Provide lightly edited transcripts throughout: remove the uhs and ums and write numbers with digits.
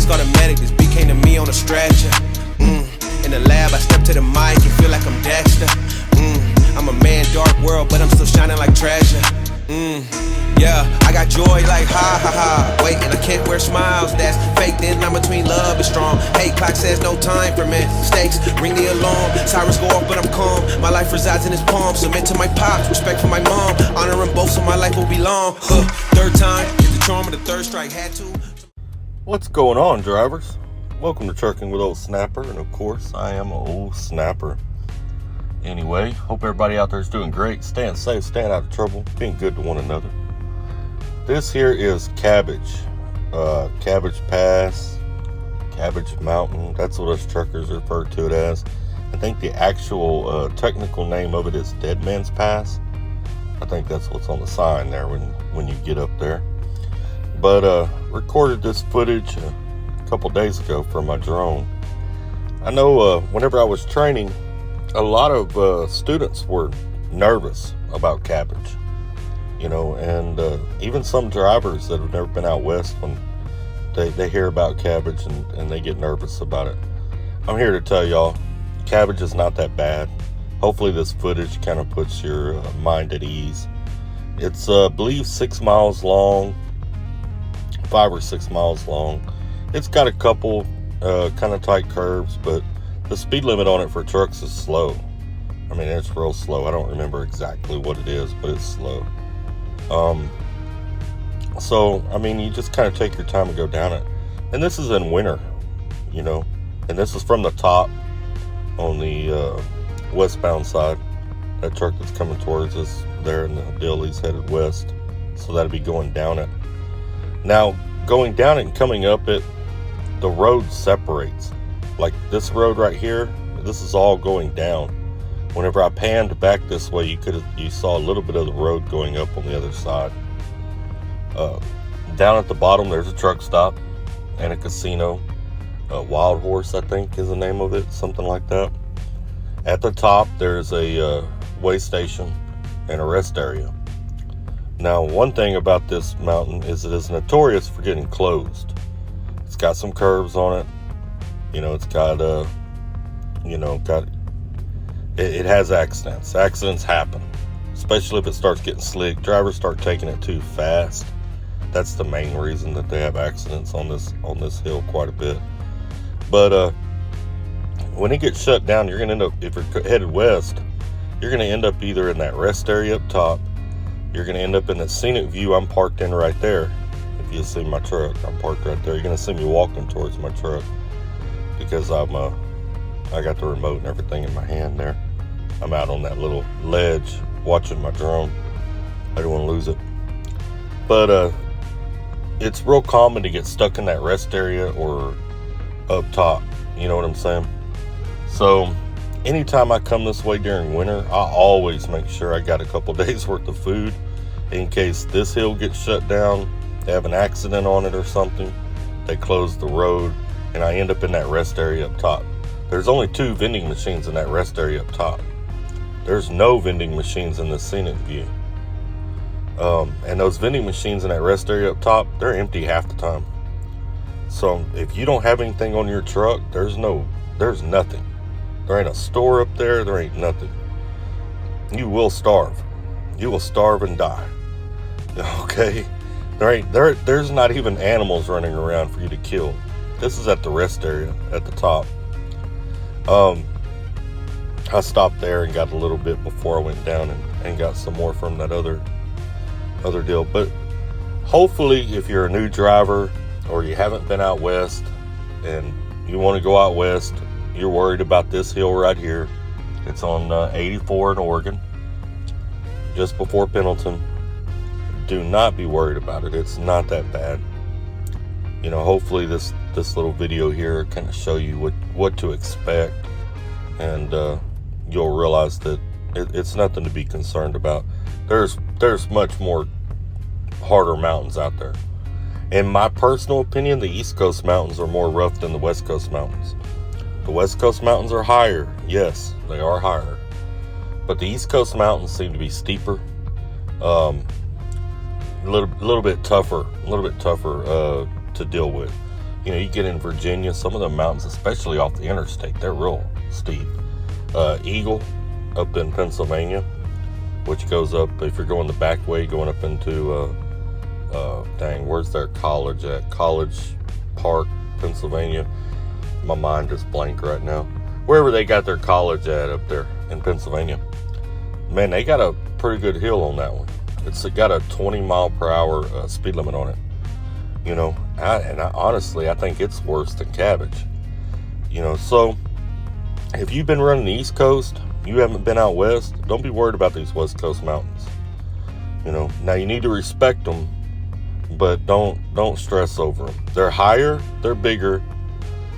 Police called a medic, this beat came to me on a stretcher. In the lab, I step to the mic and feel like I'm Dexter. I'm a man, dark world, but I'm still shining like treasure. Yeah, I got joy like ha ha ha. Wait, and I can't wear smiles, that's fake. Then I'm between love and strong. Hey, clock says no time for mistakes. Ring the alarm, sirens go off, but I'm calm. My life resides in his palm. Submit to my pops, respect for my mom. Honoring both, so my life will be long. Third time is the charm of the third strike. Had to. What's going on, drivers? Welcome to Trucking with Old Snapper, and of course, I am an old snapper. Anyway, hope everybody out there is doing great, staying safe, staying out of trouble, being good to one another. This here is Cabbage, Cabbage Pass, Cabbage Mountain. That's what us truckers refer to it as. I think the actual technical name of it is Deadman's Pass. I think that's what's on the sign there when you get up there. But recorded this footage a couple days ago for my drone. I know whenever I was training, a lot of students were nervous about Cabbage, you know, and even some drivers that have never been out west, when they hear about Cabbage and they get nervous about it. I'm here to tell y'all, Cabbage is not that bad. Hopefully this footage kind of puts your mind at ease. It's I believe 6 miles long, 5 or 6 miles long. It's got a couple kind of tight curves, but the speed limit on it for trucks is slow. I mean, it's real slow. I don't remember exactly what it is, but it's slow. So, I mean, you just kind of take your time and go down it. And this is in winter, you know. And this is from the top on the westbound side. That truck that's coming towards us there in the deal, he's headed west. So that'll be going down it. Now, going down it and coming up it, the road separates. Like this road right here, this is all going down. Whenever I panned back this way, you saw a little bit of the road going up on the other side. Down at the bottom, there's a truck stop and a casino. Wild Horse, I think, is the name of it, something like that. At the top, there's a way station and a rest area. Now, one thing about this mountain is it is notorious for getting closed. It's got some curves on it. You know, it's got, it has accidents. Accidents happen, especially if it starts getting slick. Drivers start taking it too fast. That's the main reason that they have accidents on this hill quite a bit. But when it gets shut down, you're going to end up, if you're headed west, you're going to end up either in that rest area up top. You're going to end up in the scenic view I'm parked in right there. If you see my truck, I'm parked right there. You're going to see me walking towards my truck, because I got the remote and everything in my hand there. I'm out on that little ledge watching my drone. I don't want to lose it. But it's real common to get stuck in that rest area or up top. You know what I'm saying? So anytime I come this way during winter, I always make sure I got a couple days worth of food in case this hill gets shut down, they have an accident on it or something, they close the road, and I end up in that rest area up top. There's only 2 vending machines in that rest area up top. There's no vending machines in the scenic view. And those vending machines in that rest area up top, they're empty half the time. So if you don't have anything on your truck, there's nothing. There ain't a store up there, there ain't nothing. You will starve. You will starve and die. Okay? There's not even animals running around for you to kill. This is at the rest area at the top. I stopped there and got a little bit before I went down and got some more from that other deal. But hopefully, if you're a new driver or you haven't been out west and you want to go out west, you're worried about this hill right here. It's on I-84 in Oregon, just before Pendleton. Do not be worried about it. It's not that bad. You know, hopefully this little video here kind of show you what to expect, and you'll realize that it's nothing to be concerned about. There's much more harder mountains out there. In my personal opinion, the East Coast mountains are more rough than the West Coast mountains. The West Coast mountains are higher. Yes, they are higher. But the East Coast mountains seem to be steeper, a little bit tougher to deal with. You get in Virginia, some of the mountains, especially off the interstate, they're real steep. Eagle up in Pennsylvania, which goes up, if you're going the back way, going up into, where's their college at? College Park, Pennsylvania. My mind is blank right now. Wherever they got their college at up there in Pennsylvania. Man, they got a pretty good hill on that one. It's got a 20 mile per hour speed limit on it. Honestly, I think it's worse than Cabbage. So if you've been running the East Coast, you haven't been out west, don't be worried about these West Coast mountains. Now you need to respect them, but don't stress over them. They're higher, they're bigger,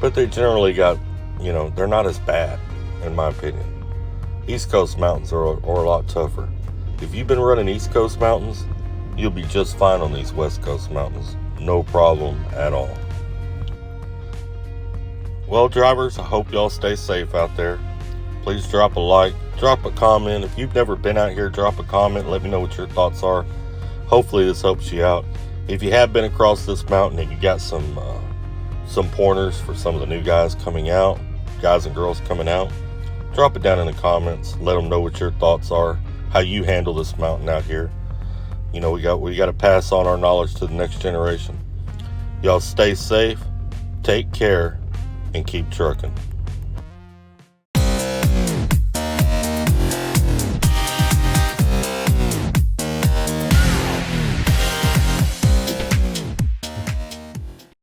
but they generally got, they're not as bad, in my opinion. East Coast mountains are a lot tougher. If you've been running East Coast mountains, you'll be just fine on these West Coast mountains. No problem at all. Well, drivers, I hope y'all stay safe out there. Please drop a like, drop a comment. If you've never been out here, drop a comment. Let me know what your thoughts are. Hopefully this helps you out. If you have been across this mountain and you got some pointers for some of the new guys coming out, guys and girls coming out, drop it down in the comments. Let them know what your thoughts are, how you handle this mountain out here. We got to pass on our knowledge to the next generation. Y'all stay safe, take care, and keep trucking.